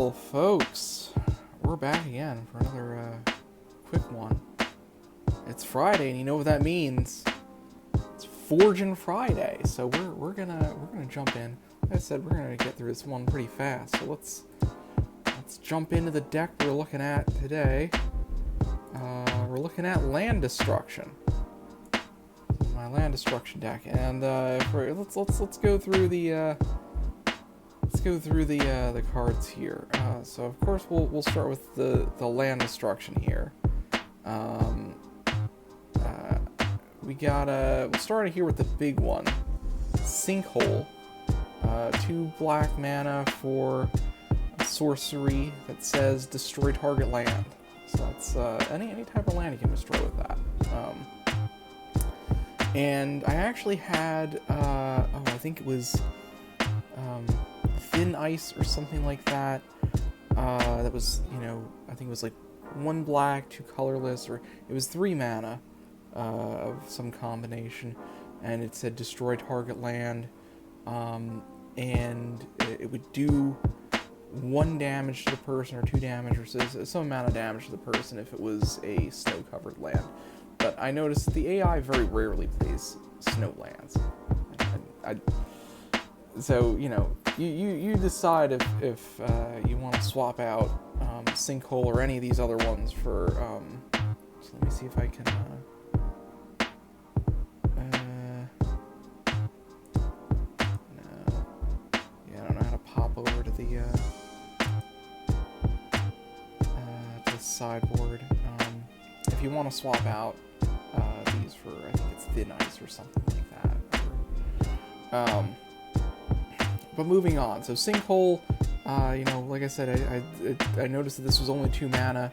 Well, folks, we're back again for another quick one. It's Friday, and you know what that means. It's Forging Friday, so we're gonna jump in. Like I said, we're gonna get through this one pretty fast. So let's jump into the deck we're looking at today. We're looking at land destruction. This is my land destruction deck, and let's go through the. Let's go through the cards here. So of course we'll start with the land destruction here. We'll start here with the big one, Sinkhole. 2 black mana for a sorcery that says destroy target land. So that's any type of land you can destroy with that. And I actually had I think it was Thin Ice or something like that. That was, I think it was like 1 black, 2 colorless, or it was 3 mana of some combination, and it said destroy target land, and it would do 1 damage to the person or 2 damage or some amount of damage to the person if it was a snow-covered land. But I noticed that the AI very rarely plays snow lands. So, you decide if you want to swap out Sinkhole or any of these other ones for, so let me see if I can, no, yeah, I don't know how to pop over to the sideboard. If you want to swap out these for, I think it's Thin Ice or something like that. But moving on, so Sinkhole, like I said, I noticed that this was only 2 mana,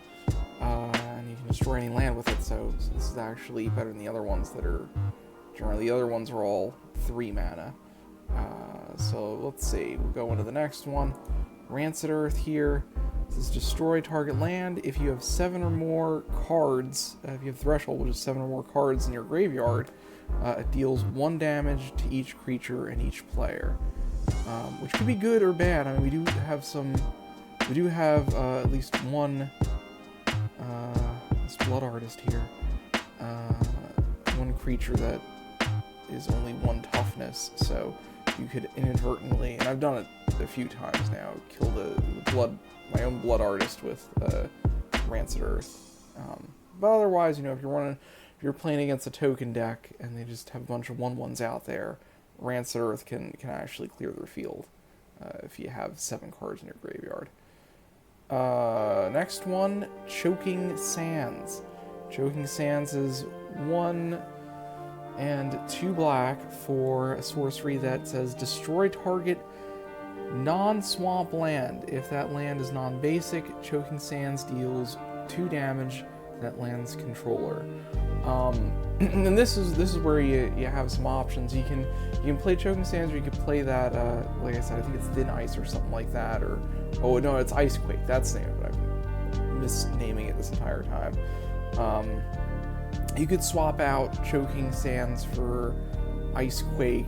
and you can destroy any land with it, so this is actually better than the other ones that are, generally the other ones are all 3 mana. So let's see, we'll go into the next one, Rancid Earth here. This is destroy target land. If you have 7 or more cards, if you have threshold, which is 7 or more cards in your graveyard, it deals 1 damage to each creature and each player. Which could be good or bad. I mean, we do have at least one, this Blood Artist here, 1 creature that is only 1 toughness, so you could inadvertently, and I've done it a few times now, kill my own Blood Artist with Rancid Earth. But otherwise, if you're playing against a token deck and they just have a bunch of 1/1s out there, Rancid Earth can actually clear their field if you have 7 cards in your graveyard. Next one, Choking Sands. Choking Sands is 1 and 2 black for a sorcery that says destroy target non-swamp land. If that land is non-basic, Choking Sands deals 2 damage to that land's controller. And this is where you have some options. You can play Choking Sands, or you can play that, like I said, I think it's Thin Ice or something like that, or, oh no, it's Icequake, that's the name of it, I'm misnaming it this entire time. You could swap out Choking Sands for Icequake,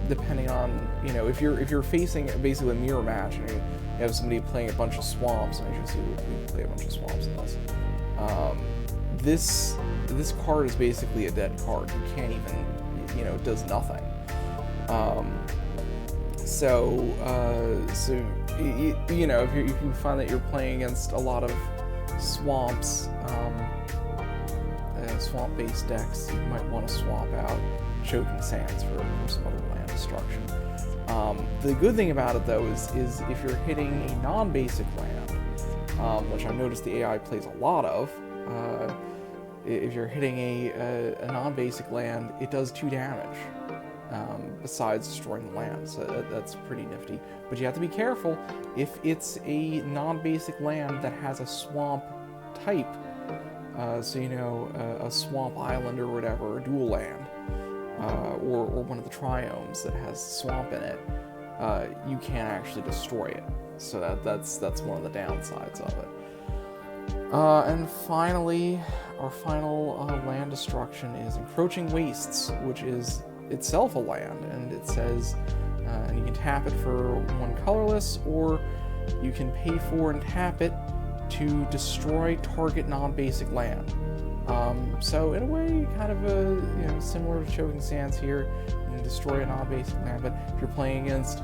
depending on, if you're facing basically a mirror match, and you have somebody playing a bunch of swamps, and I should see we play a bunch of swamps in this. This card is basically a dead card. You can't even, it does nothing. If you find that you're playing against a lot of swamps, swamp-based decks, you might want to swap out Choking Sands for some other land destruction. The good thing about it, though, is if you're hitting a non-basic land, which I've noticed the AI plays a lot of, if you're hitting a non-basic land, it does 2 damage, besides destroying the land, so that's pretty nifty. But you have to be careful if it's a non-basic land that has a swamp type, a swamp island or whatever, a dual land, or one of the triomes that has swamp in it, you can't actually destroy it. So that's one of the downsides of it. And finally, our final land destruction is Encroaching Wastes, which is itself a land, and it says and you can tap it for 1 colorless, or you can pay for and tap it to destroy target non-basic land. So in a way, kind of similar to Choking Sands here, you can destroy a non-basic land, but if you're playing against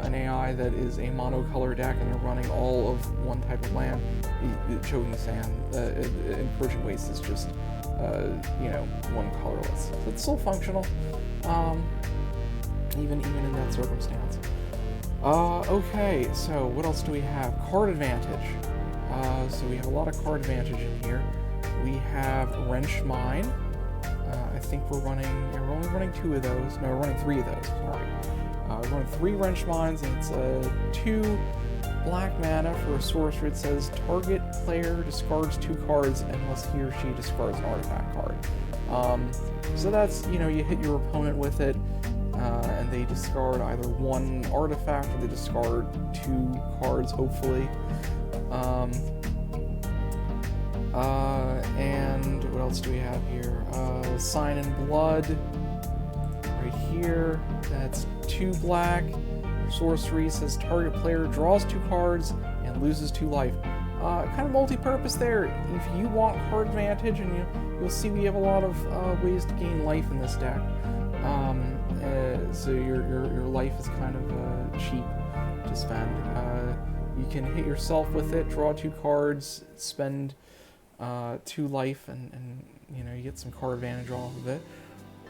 an AI that is a monocolor deck and they're running all of one type of land, Choking Sand, Encroaching Wastes is just, 1 colorless. So it's still functional, even in that circumstance. Okay, so what else do we have? Card advantage. So we have a lot of card advantage in here. We have Wrench Mine. I think we're only running 2 of those. No, we're running 3 of those, sorry. We're running 3 Wrench Mines, and it's 2 black mana for a sorcery. It says target player discards 2 cards unless he or she discards an artifact card. So that's, you hit your opponent with it, and they discard either 1 artifact or they discard 2 cards, hopefully. And what else do we have here? Sign in Blood, right here. That's 2 black. Sorcery says target player draws 2 cards and loses 2 life. Kind of multi-purpose there. If you want card advantage, and you'll see we have a lot of ways to gain life in this deck. So your life is kind of cheap to spend. You can hit yourself with it, draw 2 cards, spend 2 life, and you get some card advantage off of it.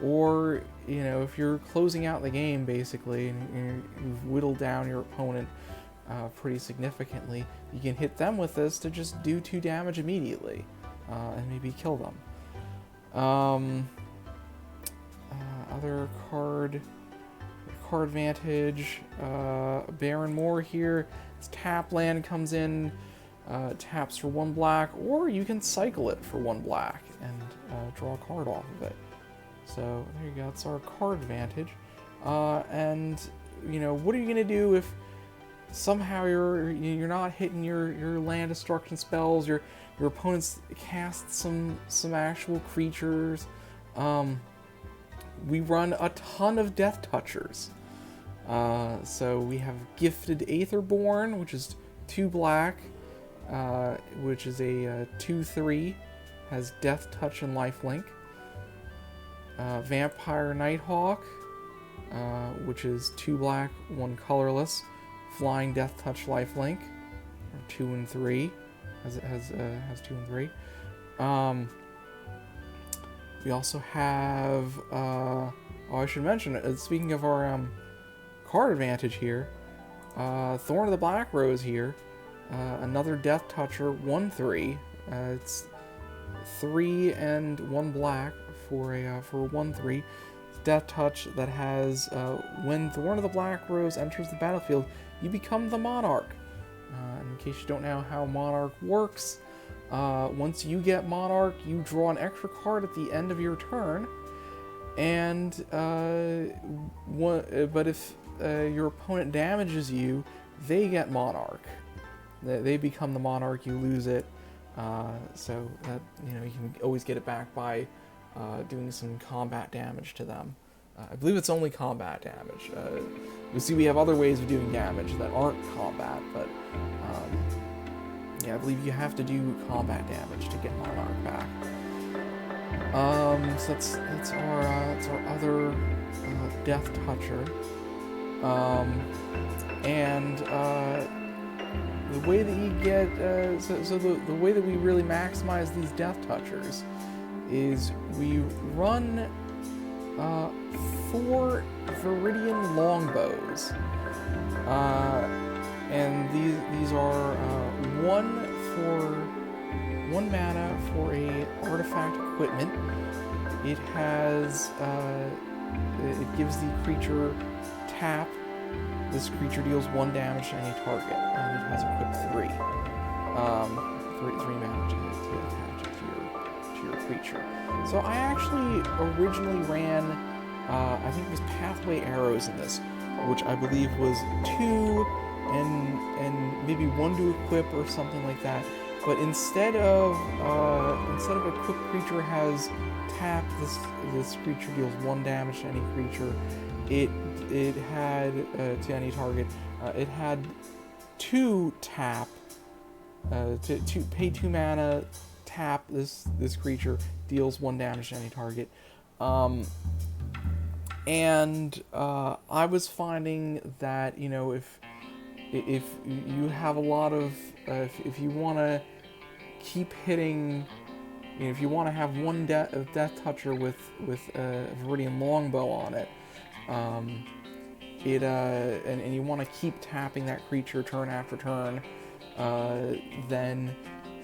Or if you're closing out the game basically, and you've whittled down your opponent pretty significantly, you can hit them with this to just do 2 damage immediately, and maybe kill them. Other card advantage, Barren Moor here. It's tap land comes in, taps for 1 black, or you can cycle it for 1 black and draw a card off of it. So there you go, that's our card advantage. And what are you gonna do if somehow you're not hitting your land destruction spells, your opponents cast some actual creatures? We run a ton of Death Touchers. So we have Gifted Aetherborn, which is 2 black, which is a 2/3, has Death Touch and Lifelink. Vampire Nighthawk, which is 2 black, 1 colorless, flying Death Touch Lifelink, or 2 and 3, has 2 and 3. We also have, I should mention, speaking of our card advantage here, Thorn of the Black Rose here, another Death Toucher, 1/3. It's 3 and 1 black for a 1/3 Death Touch that has when Thorn of the Black Rose enters the battlefield, you become the Monarch. In case you don't know how Monarch works, once you get Monarch, you draw an extra card at the end of your turn, and but if your opponent damages you, they get Monarch. They become the Monarch, you lose it. So that you can always get it back by doing some combat damage to them. I believe it's only combat damage. You'll see we have other ways of doing damage that aren't combat, but yeah, I believe you have to do combat damage to get Monarch back. So that's our other Death Toucher. And the way that you get the way that we really maximize these Death Touchers is we run 4 Viridian Longbows, and these are 1 mana for a artifact equipment. It has it gives the creature tap. This creature deals 1 damage to any target, and it has equipped 3 mana to attach it to your creature. So I actually originally ran, I think it was Pathway Arrows in this, which I believe was 2 and maybe 1 to equip or something like that. But instead of equipped creature has tap, this creature deals 1 damage to any creature, it had to any target. It had 2 tap to pay 2 mana, tap this creature, deals 1 damage to any target. And I was finding that, you know, if you have a lot of if you want to keep hitting, you know, if you want to have one death toucher with a Viridian Longbow on it, and you want to keep tapping that creature turn after turn, then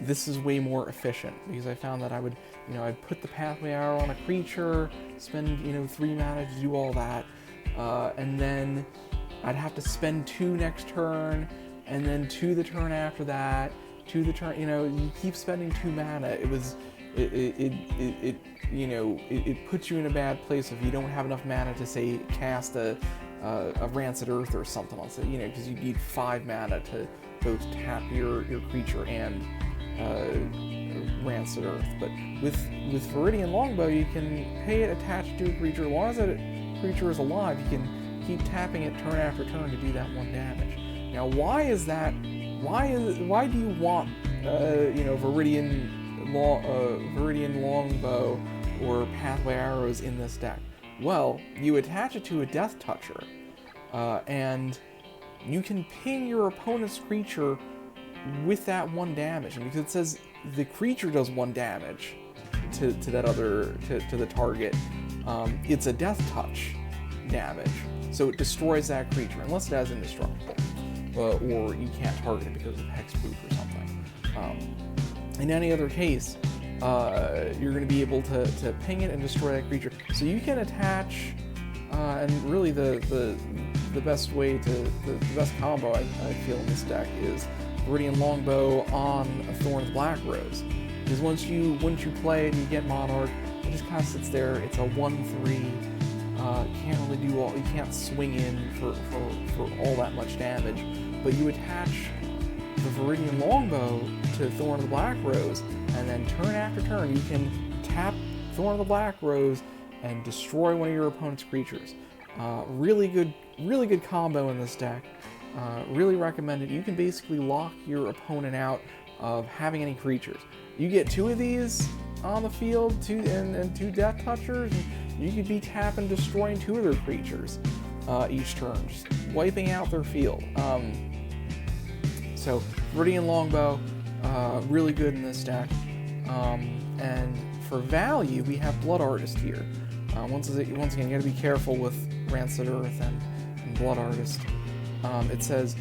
this is way more efficient, because I found that I would, you know, I'd put the Pathway Arrow on a creature, spend, you know, 3 mana to do all that, and then I'd have to spend 2 next turn, and then 2 the turn after that, 2 the turn, you know, you keep spending 2 mana. It puts you in a bad place if you don't have enough mana to, say, cast a Rancid Earth or something else, you know, because you need 5 mana to both tap your creature and Rancid Earth. But with Viridian Longbow, you can pay it attached to a creature. As long as that creature is alive, you can keep tapping it turn after turn to do that 1 damage. Now, why is that? Why do you want you know, Viridian Longbow or Pathway Arrows in this deck? Well, you attach it to a Death Toucher, and you can ping your opponent's creature with that 1 damage, and because it says the creature does 1 damage to the target, it's a Death Touch damage, so it destroys that creature unless it has indestructible, or you can't target it because of hexproof or something. In any other case, you're going to be able to ping it and destroy that creature. So you can attach, and really the best way to the best combo I feel in this deck is Viridian Longbow on a Thorn of the Black Rose, because once you play it and you get Monarch, it just kind of sits there. It's a 1/3. Can't really do all. You can't swing in for all that much damage, but you attach the Viridian Longbow to Thorn of the Black Rose, and then turn after turn you can tap Thorn of the Black Rose and destroy one of your opponent's creatures. Really good combo in this deck. Really recommend it. You can basically lock your opponent out of having any creatures. You get 2 of these on the field, and 2 Death Touchers, and you could be tapping, destroying 2 of their creatures each turn, just wiping out their field. So Viridian Longbow, really good in this deck. And for value, we have Blood Artist here. Once again, you got to be careful with Rancid Earth and Blood Artist. It says,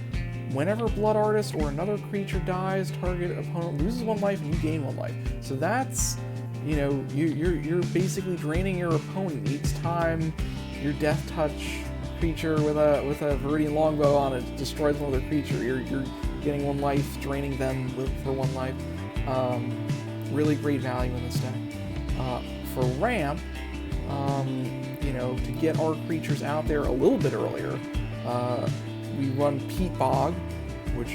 whenever Blood Artist or another creature dies, target opponent loses 1 life and you gain 1 life. So that's, you know, you're basically draining your opponent each time your Death Touch creature with a Viridian Longbow on it destroys one of their creature. You're getting 1 life, draining them for 1 life. Really great value in this deck. For ramp, you know, to get our creatures out there a little bit earlier, we run Peat Bog, which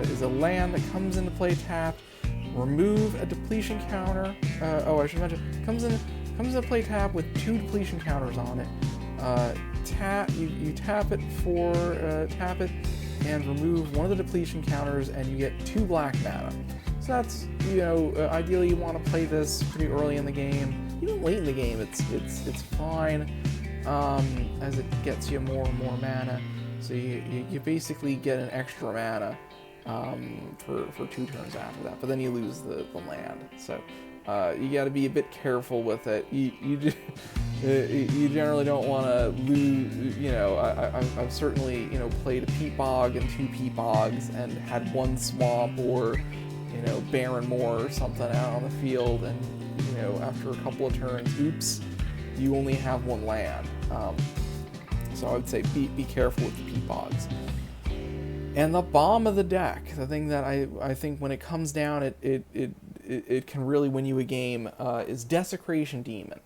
is a land that comes into play tapped. Remove a depletion counter. I should mention, comes into play tapped with 2 depletion counters on it. You tap it and remove one of the depletion counters, and you get 2 black mana. So that's, you know, ideally you want to play this pretty early in the game. Even late in the game, it's fine, as it gets you more and more mana. So you basically get an extra mana for 2 turns after that, but then you lose the land. So you got to be a bit careful with it. You generally don't want to lose. You know, I've certainly, you know, played a Peat Bog and 2 Peat Bogs and had 1 swamp or, you know, Barren Moor or something out on the field, and, you know, after a couple of turns, oops, you only have 1 land. So I would say be careful with the Peat Bogs. And the bomb of the deck, the thing that I think when it comes down, it can really win you a game, is Desecration Demon.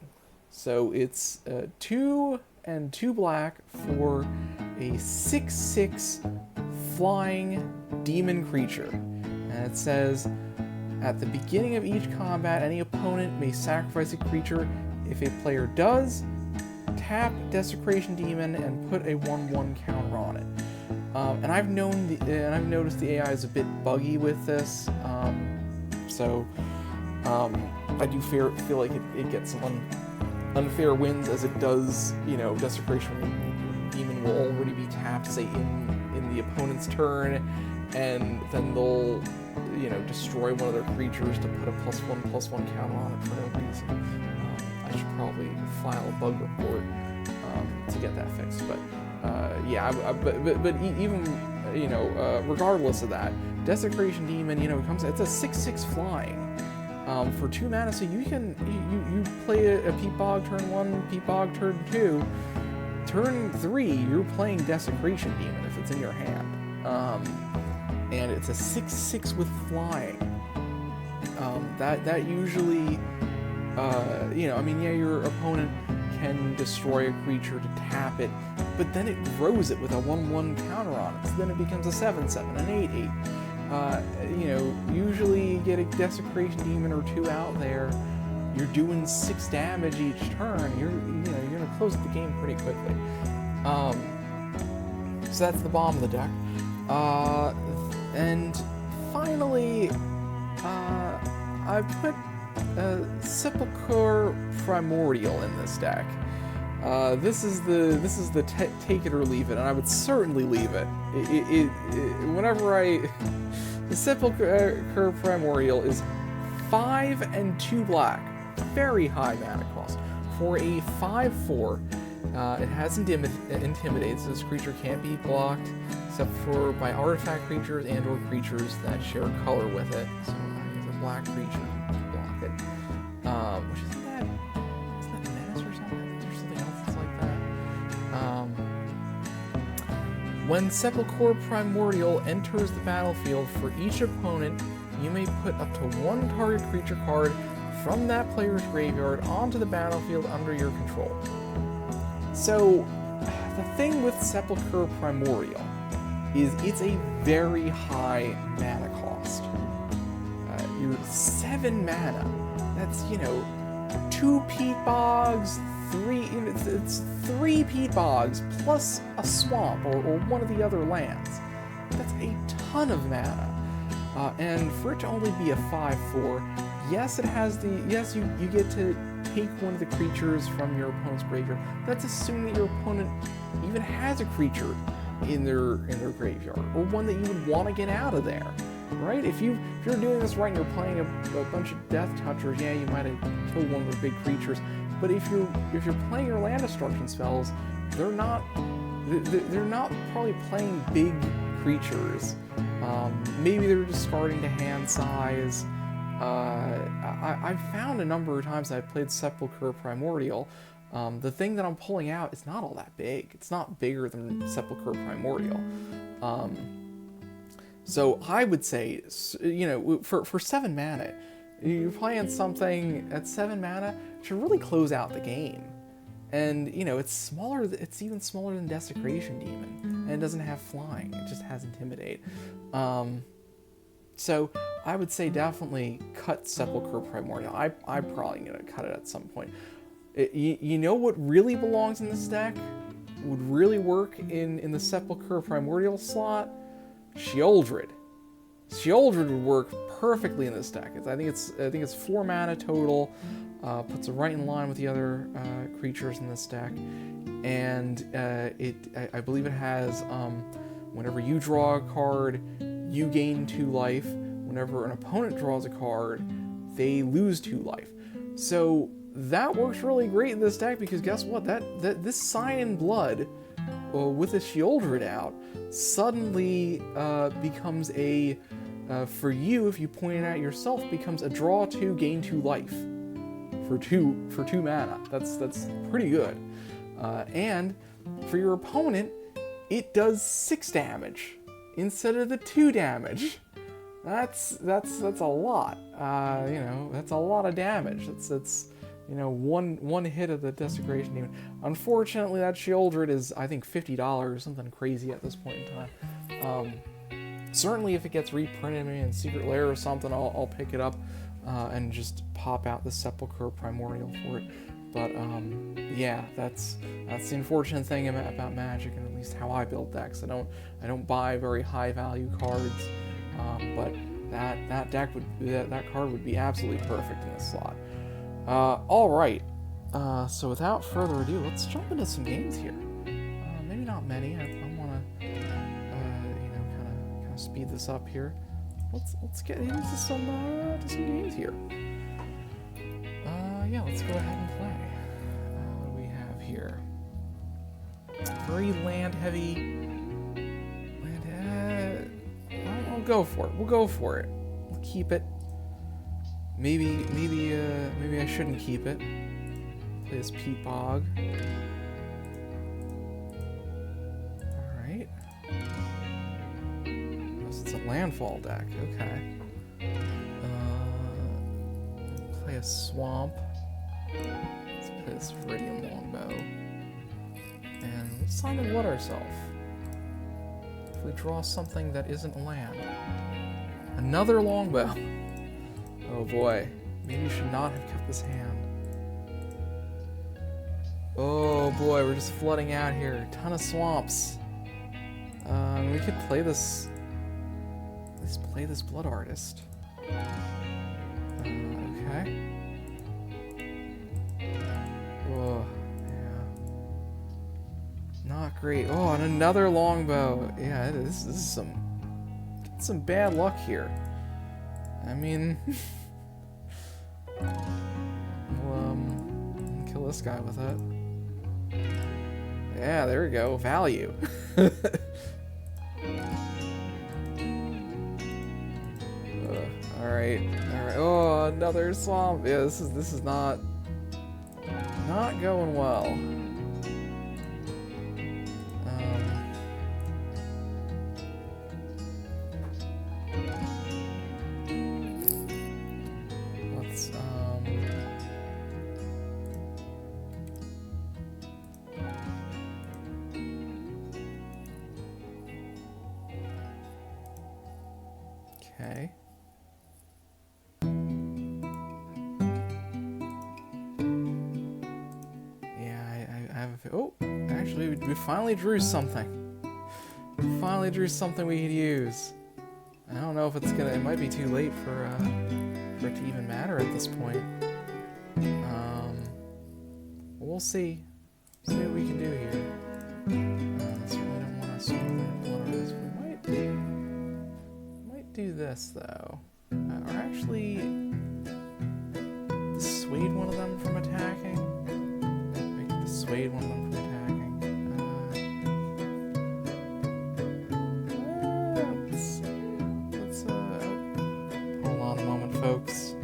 So it's 2 and 2 black for a 6/6 flying demon creature. And it says, at the beginning of each combat, any opponent may sacrifice a creature. If a player does, tap Desecration Demon and put a 1/1 counter on it. And I've noticed the AI is a bit buggy with this, so I do feel like it gets some unfair wins, as it does. You know, Desecration Demon will already be tapped, say in the opponent's turn, and then they'll, you know, destroy one of their creatures to put a +1/+1 counter on it for no reason. I should probably file a bug report to get that fixed, but yeah, but even, you know, regardless of that, Desecration Demon, you know, it's a 6/6 flying for 2 mana, so you can you play a Peat Bog turn 1, Peat Bog turn 2, turn 3 you're playing Desecration Demon if it's in your hand, and it's a 6/6 with flying. That usually, you know, I mean, yeah, your opponent can destroy a creature to tap it, but then it grows it with a 1/1 counter on it, so then it becomes a 7/7, an 8/8. You know, usually you get a Desecration Demon or 2 out there, you're doing 6 damage each turn, you're gonna close the game pretty quickly. So that's the bomb of the deck. And finally, I put Sepulchral Primordial in this deck. This is the take it or leave it, and I would certainly leave it. The Sepulchral Primordial is 5 and 2 black, very high mana cost for a 5/4. It has Intimidate, so this creature can't be blocked except for by artifact creatures and/or creatures that share color with it. So I use a black creature to block it, which isn't that menace or something? There's something else that's like that. When Sepulchral Primordial enters the battlefield, for each opponent, you may put up to 1 target creature card from that player's graveyard onto the battlefield under your control. So, the thing with Sepulchral Primordial is it's a very high mana cost. You're 7 mana. That's, you know, 2 Peat Bogs, it's 3 Peat Bogs plus a swamp or one of the other lands. That's a ton of mana. And for it to only be a 5/4, yes, it has you get to take one of the creatures from your opponent's graveyard. That's assuming that your opponent even has a creature in their graveyard, or one that you would want to get out of there, right? If you're doing this right and you're playing a bunch of Death Touchers, yeah, you might have killed one of the big creatures. But if you're playing your land destruction spells, they're not probably playing big creatures. Maybe they're discarding to hand size. I've found a number of times that I've played Sepulchral Primordial, the thing that I'm pulling out is not all that big. It's not bigger than Sepulchral Primordial. So I would say, you know, for 7 mana, you're playing something at 7 mana to really close out the game. And, you know, it's even smaller than Desecration Demon, and it doesn't have flying, it just has Intimidate. So I would say definitely cut Sepulchral Primordial. I'm probably going to cut it at some point. You know what really belongs in this deck? Would really work in the Sepulchral Primordial slot? Sheoldred. Sheoldred would work perfectly in this deck. I think it's 4 mana total. Puts it right in line with the other creatures in this deck, and I believe it has whenever you draw a card, you gain 2 life. Whenever an opponent draws a card, they lose 2 life. So that works really great in this deck, because guess what? This Sign in Blood with a Sheoldred out suddenly becomes a for you, if you point it out yourself, becomes a draw 2, gain 2 life for 2 mana. That's pretty good. And for your opponent, it does 6 damage instead of the 2 damage. That's a lot. You know, that's a lot of damage. That's you know, one hit of the Desecration Demon. Unfortunately, that Sheoldred is, I think, $50, something crazy at this point in time. Certainly, if it gets reprinted maybe in Secret Lair or something, I'll pick it up and just pop out the Sepulchral Primordial for it. But yeah, that's the unfortunate thing about Magic, and at least how I build decks. I don't buy very high value cards, but that card would be absolutely perfect in this slot. All right. So without further ado, let's jump into some games here. Maybe not many. I want to, kind of speed this up here. Let's get into some games here. Yeah, let's go ahead and play. What do we have here? Very land heavy. I'll go for it. We'll go for it. We'll keep it. Maybe I shouldn't keep it. Play this Peat Bog. Alright. It's a landfall deck, okay. Play a swamp. Let's play this Viridian Longbow. And let's sign the wood ourselves. If we draw something that isn't land. Another Longbow. Oh boy. Maybe we should not have kept this hand. Oh boy, we're just flooding out here. A ton of swamps. We could play this. Let's play this Blood Artist. Okay. Oh, yeah. Not great. Oh, and another Longbow. Yeah, this is some bad luck here. I mean, we'll kill this guy with it. Yeah, there we go. Value. Alright. Oh, another swamp. Yeah, this is not going well. Let's okay. Oh, actually, we finally drew something. We finally drew something we could use. I don't know if it's gonna. It might be too late for it to even matter at this point. We'll see. See what we can do here. Certainly don't want to swing their Blood Artist. We might do this though, or actually dissuade one of them from attacking. Dissuade one of them from attacking. Let's hold on a moment, folks.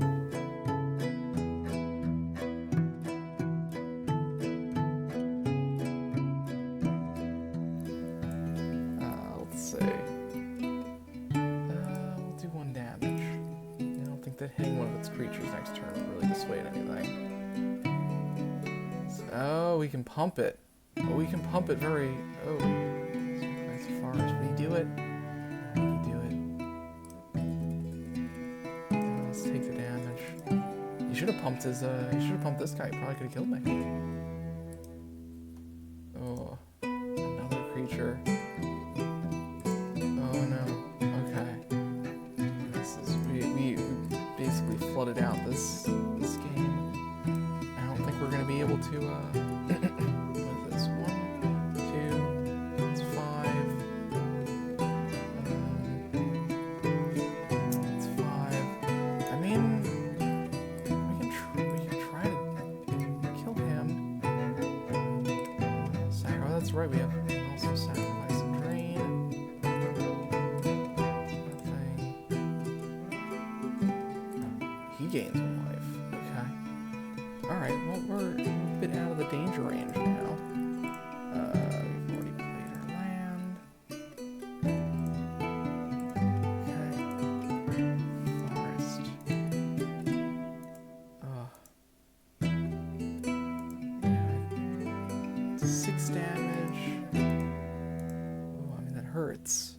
Let's see. We'll do 1 damage. I don't think that hitting one of its creatures next turn would really dissuade anything. Oh, we can pump it. Oh, we can pump it very... Oh. As far as we do it. We do it. Let's take the damage. He should have pumped his, he should have pumped this guy. He probably could have killed me. Oh. Another creature. Oh, no. Okay. This is... We basically flooded out this game. We're going to be able to, what is this? 1, 2, it's 5. It's 5. I mean, we can try to kill him. Oh, that's right, we have also sacrifice and drain. He gains 1 life. Alright, well, we're a bit out of the danger range now. We've already played our land. Okay. Forest. Yeah. 6 damage. Oh, I mean, that hurts.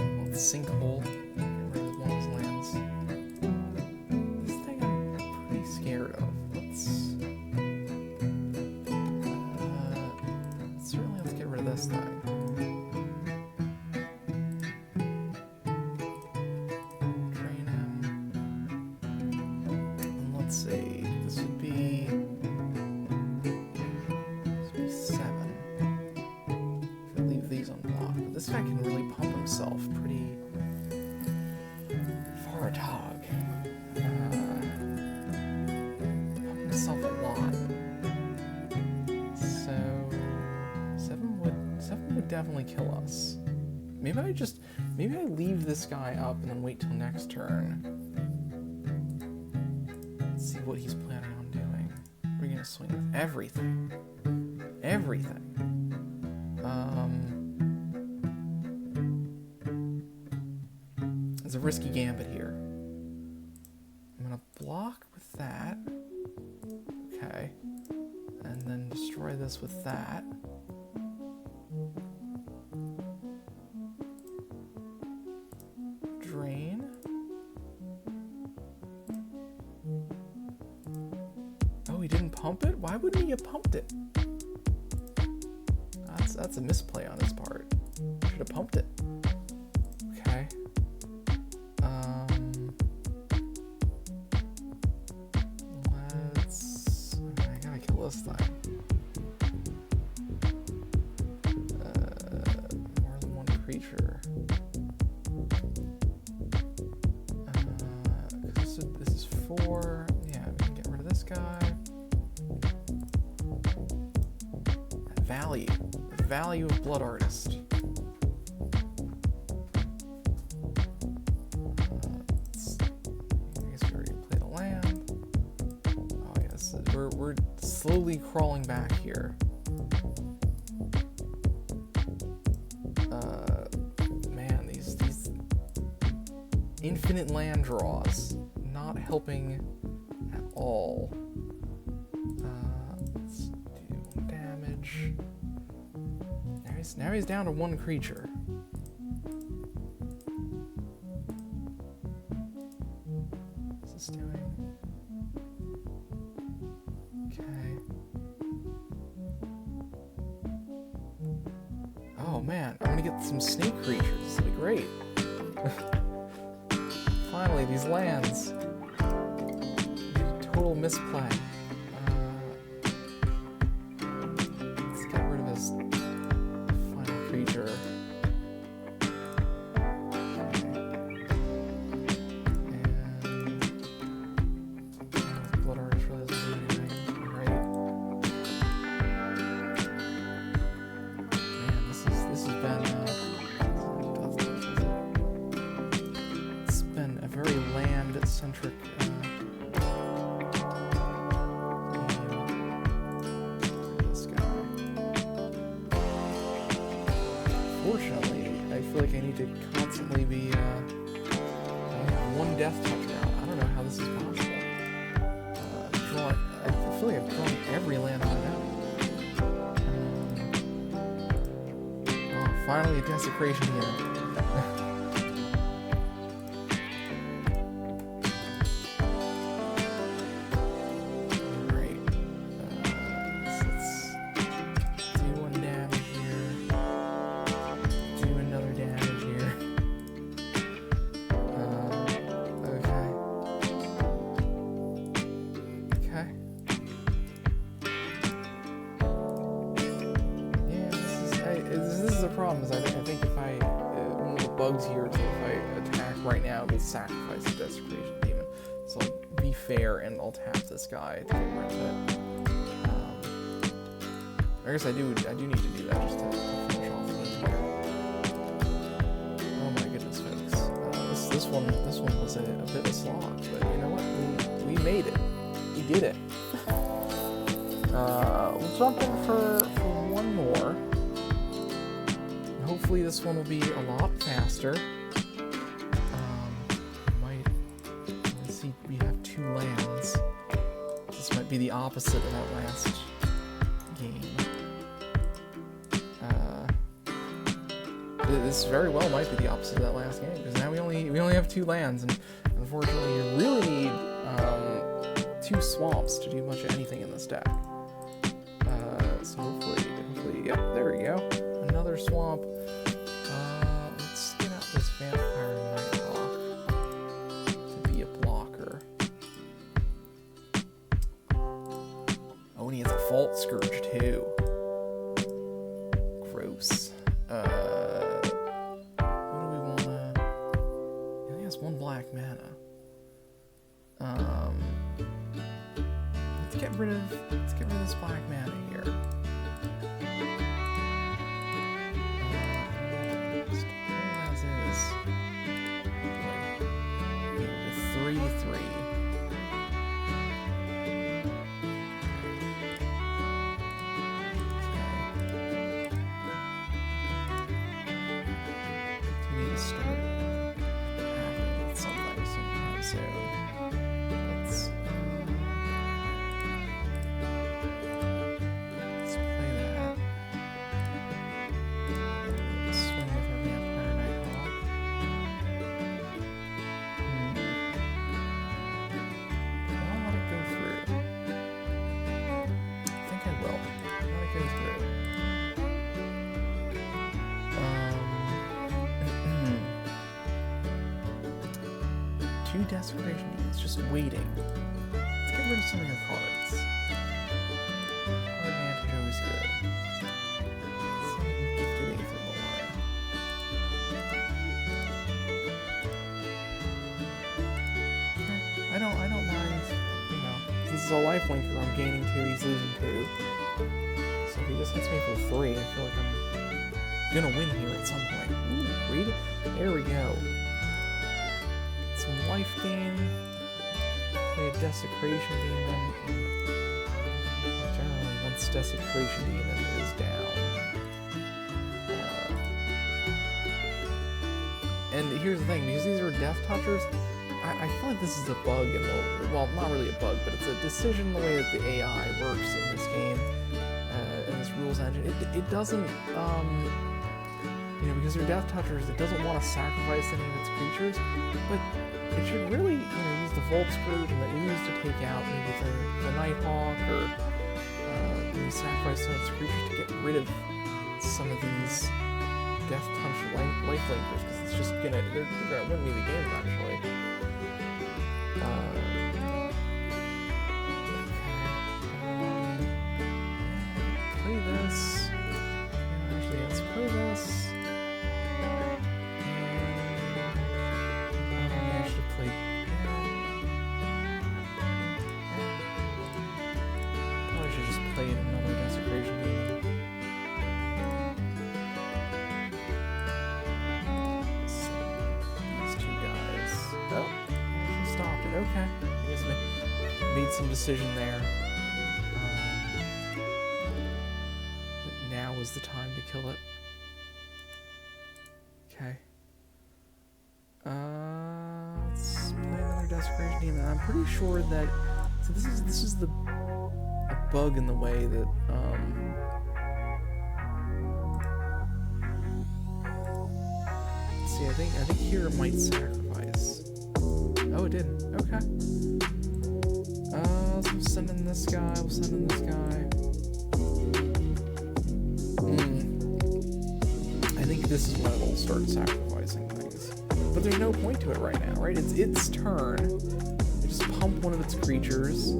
Well, it's Sinkhole. this thing. Drain him. And let's see. This would be 7. If I leave these unblocked. But this guy can really pump himself pretty far a dog. Pump himself a lot. So 7 would definitely kill us. Maybe I leave this guy up and then wait till next turn. Let's see what he's planning on doing. We're gonna swing with everything. Everything. It's a risky gambit here. I'm gonna block with that. Okay. And then destroy this with that. Drain. Oh, he didn't pump it? Why wouldn't he have pumped it? That's a misplay on his part. Should have pumped it. Okay. I gotta kill this thing. More than one creature. This is 4. Yeah, we can get rid of this guy. Value. The value of Blood Artist. I guess we already played a land. Oh yes, we're slowly crawling back here. Man, these infinite land draws not helping at all. Let's do damage. Now he's down to 1 creature. What's this doing? Okay. Oh man, I'm gonna get some snake creatures. This will be great. Finally, these lands. Total misplay. Let's get rid of this final creature. Okay. And Blood Artist really doesn't do anything, right? Man, this has been it's been a very land-centric I need to constantly be one death touch route. I don't know how this is possible. I feel like I've drawn every land I know. Oh, finally a Desecration Demon. Sacrifice the Desecration Demon. So I'll be fair and I'll tap this guy to get rid of it. I guess I do need to do that just to finish off the game here. Oh my goodness, folks. This one was a bit of a slog, but you know what? We made it. We did it. We'll jump in for one more. And hopefully this one will be a lot faster. We have 2 lands. This might be the opposite of that last game. This very well might be the opposite of that last game because now we only have 2 lands, and unfortunately, you really need 2 swamps to do much of anything in this deck. So hopefully, yep, there we go. swamp. Let's get out this Vampire Nighthawk to be a blocker. Oh, and he has a Fault Scourge too. Gross. What do we wanna... He only has 1 black mana. Let's get rid of this black mana here. Just as is. 3/3. Desecration Demon. It's just waiting. Let's get rid of some of your cards. Card advantage always good. Some Gifted Aetherborn. I don't mind, you know. This is a lifelinker. I'm gaining 2, he's losing 2. So if he just hits me for 3, I feel like I'm gonna win here at some point. Ooh, read it. There we go. Some life gain, play a Desecration Demon, and generally once Desecration Demon is down. And here's the thing, because these are Death Touchers, I feel like this is a bug in the, well, not really a bug, but it's a decision in the way that the AI works in this game, in this rules engine. It doesn't, you know, because they're Death Touchers, it doesn't want to sacrifice any of its creatures, but it should really, you know, use the Vault Scourge and the Ooze to take out maybe the Nighthawk, or maybe sacrifice some of its creatures to get rid of some of these Death Touch lifelinkers, because it's just gonna, they're gonna win me the game eventually. Play this. Actually, let's play this. Another Desecration Demon. These 2 guys. Oh, she stopped it. Okay. I guess made some decision there. But now is the time to kill it. Okay. Let's play another Desecration Demon. I'm pretty sure that. So this is the bug in the way that see, I think here it might sacrifice. Oh, it didn't. Okay. So we'll send in this guy, we'll send in this guy. I think this is when it'll start sacrificing things. But there's no point to it right now, right? It's its turn. It just pump one of its creatures.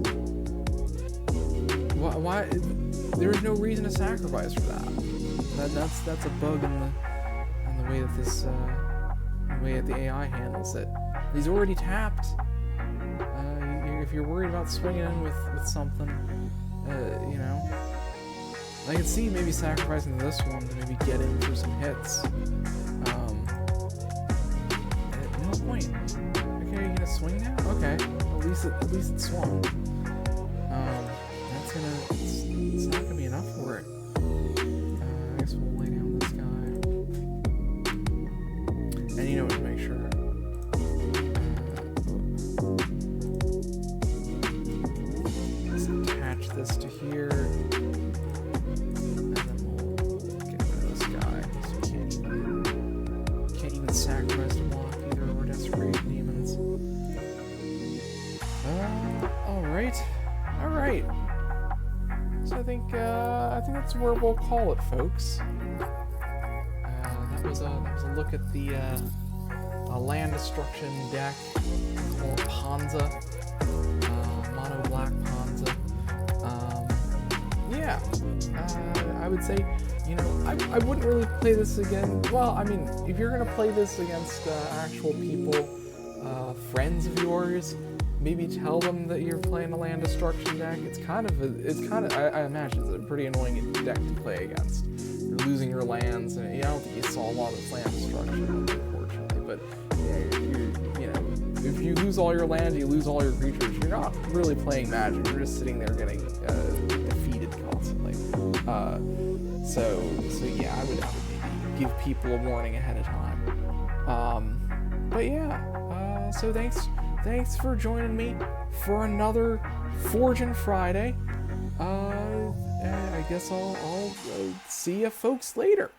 Why? There's no reason to sacrifice for that. That's a bug in the way that this the way that the AI handles it. He's already tapped. If you're worried about swinging in with something, you know, I can see maybe sacrificing this one to maybe get in for some hits. No point. Okay, are you gonna swing now? Okay, at least it swung. It's not gonna be enough for it. I guess we'll lay down this guy. And you know what, to make sure. Let's attach this to here. And then we'll get rid of this guy. So we can't even sacrifice to block either of our Desecration Demons. Alright. So I think that's where we'll call it, folks. that was a look at the land destruction deck. Called Panza, mono black Panza. Yeah, I would say, you know, I wouldn't really play this again. Well, I mean, if you're gonna play this against actual people, friends of yours, maybe tell them that you're playing a land destruction deck. It's kind of, I imagine it's a pretty annoying deck to play against. You're losing your lands, and I don't think you saw a lot of land destruction, unfortunately. But yeah, you know, if you lose all your land, you lose all your creatures. You're not really playing Magic. You're just sitting there getting defeated constantly. So yeah, I would maybe give people a warning ahead of time. But yeah, so thanks for joining me for another Forging Friday. And I guess I'll see you folks later.